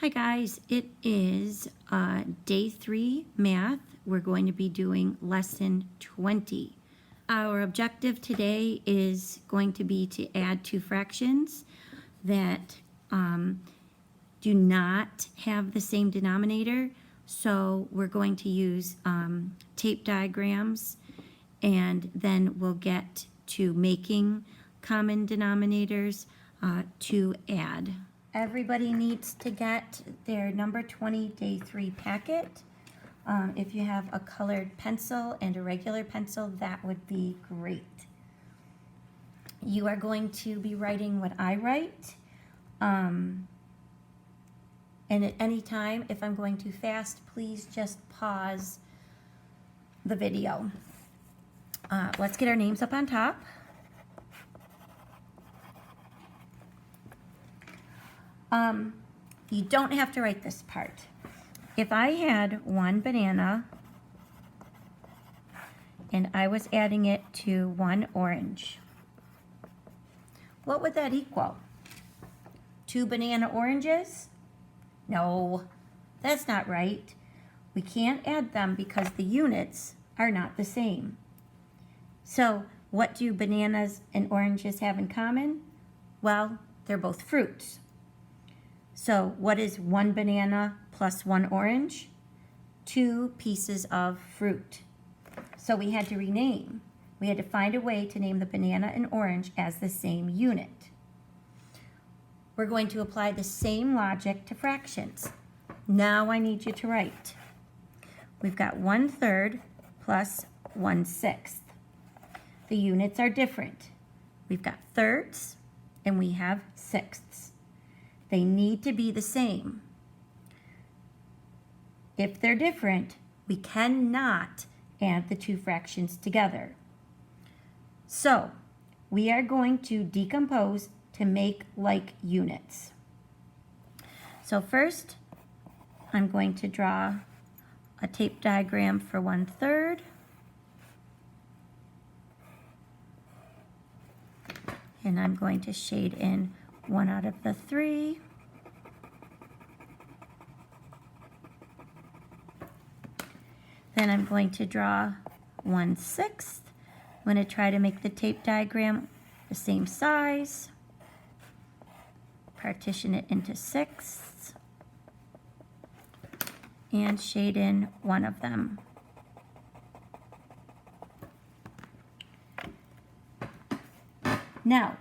Hi guys, it is day 3 math. We're going to be doing lesson 20. Our objective today is going to be to add two fractions that do not have the same denominator. So we're going to use tape diagrams, and then we'll get to making common denominators to add. Everybody needs to get their number 20 day 3 packet. If you have a colored pencil and a regular pencil, that would be great. You are going to be writing what I write. And at any time, if I'm going too fast, please just pause the video. Let's get our names up on top. You don't have to write this part. If I had one banana and I was adding it to one orange, what would that equal? 2 banana oranges? No, that's not right. We can't add them because the units are not the same. So what do bananas and oranges have in common? Well, they're both fruits. So what is 1 banana plus 1 orange? 2 pieces of fruit. So we had to rename. We had to find a way to name the banana and orange as the same unit. We're going to apply the same logic to fractions. Now I need you to write. We've got 1/3 plus 1/6. The units are different. We've got thirds and we have sixths. They need to be the same. If they're different, we cannot add the two fractions together. So we are going to decompose to make like units. So first, I'm going to draw a tape diagram for 1/3. And I'm going to shade in 1 out of the 3. Then I'm going to draw 1/6. I'm going to try to make the tape diagram the same size. Partition it into 6ths. And shade in 1 of them. Now,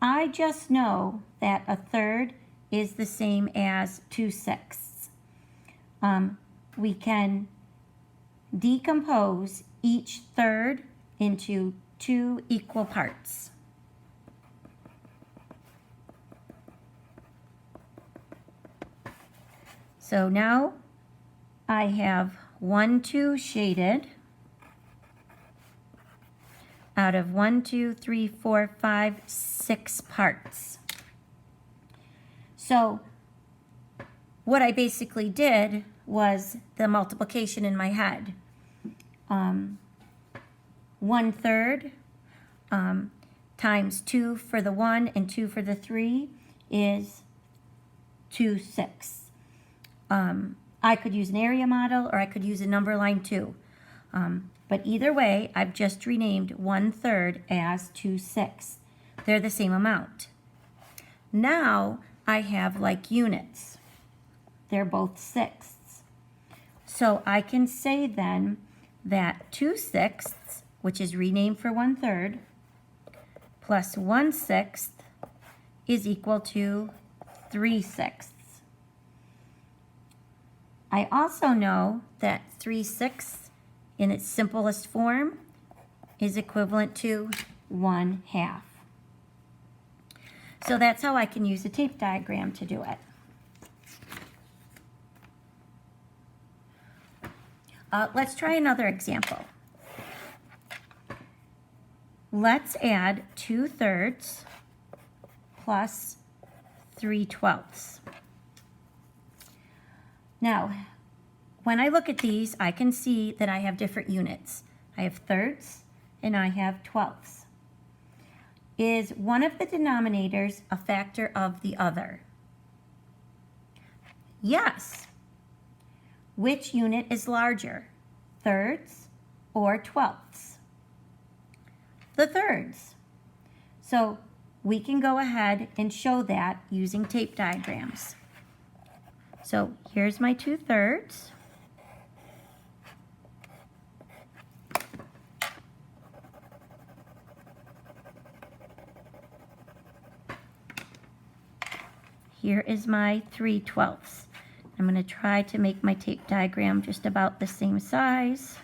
I just know that 1/3 is the same as 2/6. We can decompose each third into 2 equal parts. So now I have 1, 2 shaded out of 1, 2, 3, 4, 5, 6 parts. So what I basically did was the multiplication in my head. 1/3 times 2 for the 1 and 2 for the 3 is 2/6. I could use an area model or I could use a number line too. But either way, I've just renamed 1/3 as 2/6. They're the same amount. Now I have like units. They're both sixths. So I can say then that 2/6, which is renamed for 1/3, plus 1/6 is equal to 3/6. I also know that 3/6 in its simplest form is equivalent to 1/2. So that's how I can use a tape diagram to do it. Let's try another example. Let's add 2/3 plus 3/12. Now, when I look at these, I can see that I have different units. I have thirds and I have 12ths. Is one of the denominators a factor of the other? Yes. Which unit is larger, thirds or twelfths? The thirds. So we can go ahead and show that using tape diagrams. So here's my 2/3. Here is my 3/12. I'm going to try to make my tape diagram just about the same size.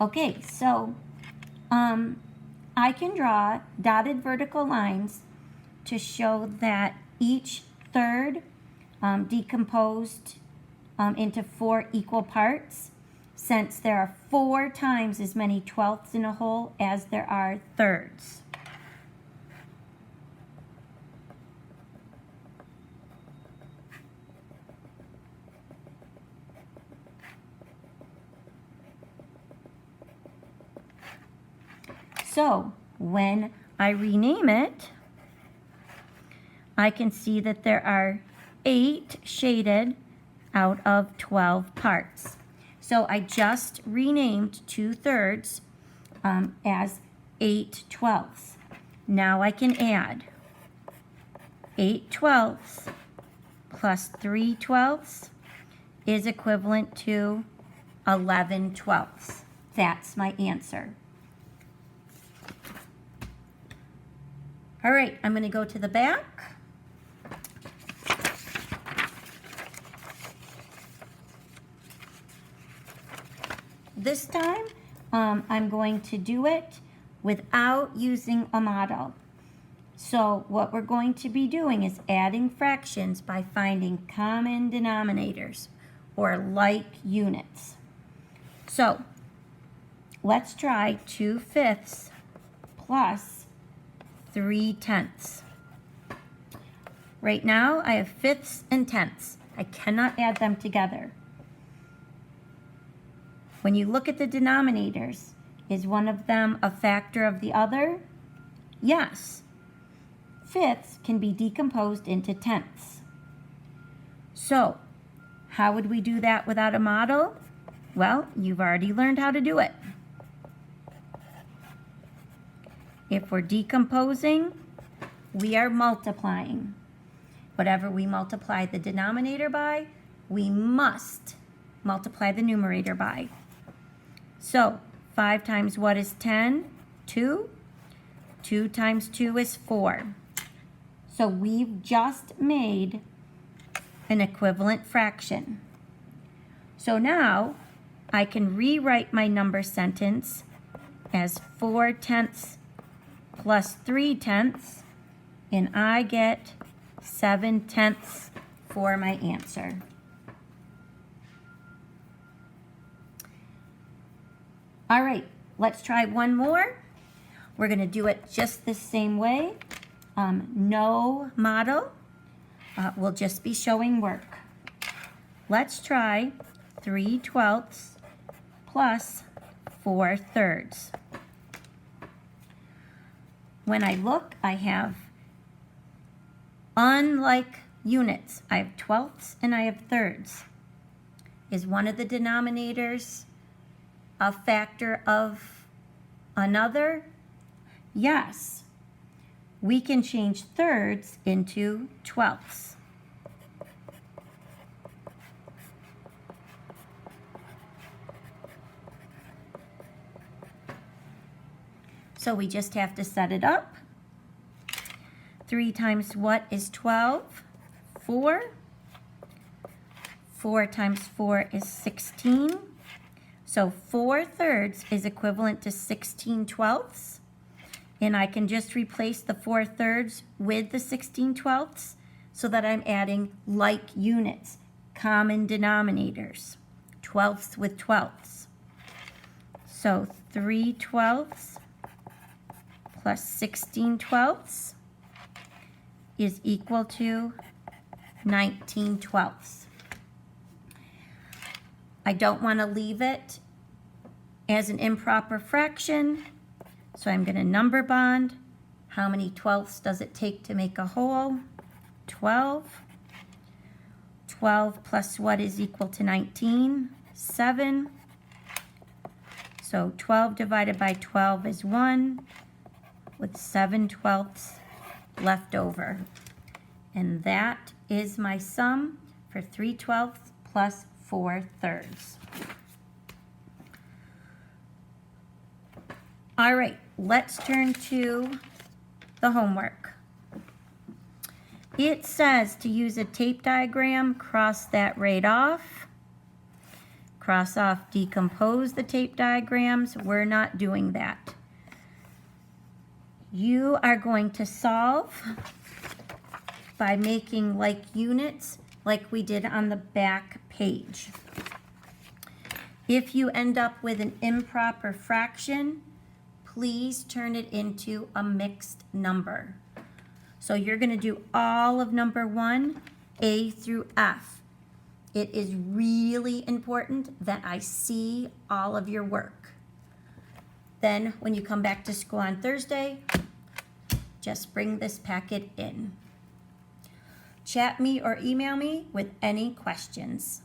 Okay, so I can draw dotted vertical lines to show that each third decomposed into 4 equal parts, since there are 4 times as many twelfths in a whole as there are thirds. So when I rename it, I can see that there are 8 shaded out of 12 parts. So I just renamed 2/3 as 8/12. Now I can add 8/12 plus 3/12 is equivalent to 11/12. That's my answer. All right, I'm going to go to the back. This time, I'm going to do it without using a model. So what we're going to be doing is adding fractions by finding common denominators, or like units. So let's try 2/5 plus 3/10. Right now, I have fifths and tenths. I cannot add them together. When you look at the denominators, is one of them a factor of the other? Yes. Fifths can be decomposed into tenths. So, how would we do that without a model? Well, you've already learned how to do it. If we're decomposing, we are multiplying. Whatever we multiply the denominator by, we must multiply the numerator by. So 5 times what is 10? 2. 2 times 2 is 4. So we've just made an equivalent fraction. So now I can rewrite my number sentence as 4/10 plus 3/10, and I get 7/10 for my answer. All right, let's try one more. We're going to do it just the same way. No model. We'll just be showing work. Let's try 3/12 plus 4/3. When I look, I have unlike units. I have twelfths and I have thirds. Is one of the denominators a factor of another? Yes. We can change thirds into twelfths. So we just have to set it up. 3 times what is 12? 4. 4 times 4 is 16. So 4/3 is equivalent to 16/12. And I can just replace the 4/3 with the 16/12 so that I'm adding like units, common denominators, twelfths with twelfths. So 3/12 plus 16/12 is equal to 19/12. I don't want to leave it as an improper fraction, so I'm going to number bond. How many 12ths does it take to make a whole? 12. 12 plus what is equal to 19? 7. So 12 divided by 12 is 1, with 7/12 left over. And that is my sum for 3/12 plus 4/3. All right, let's turn to the homework. It says to use a tape diagram, cross that right off. Cross off, decompose the tape diagrams. We're not doing that. You are going to solve by making like units like we did on the back page. If you end up with an improper fraction, please turn it into a mixed number. So you're going to do all of number 1, A through F. It is really important that I see all of your work. Then when you come back to school on Thursday, just bring this packet in. Chat me or email me with any questions.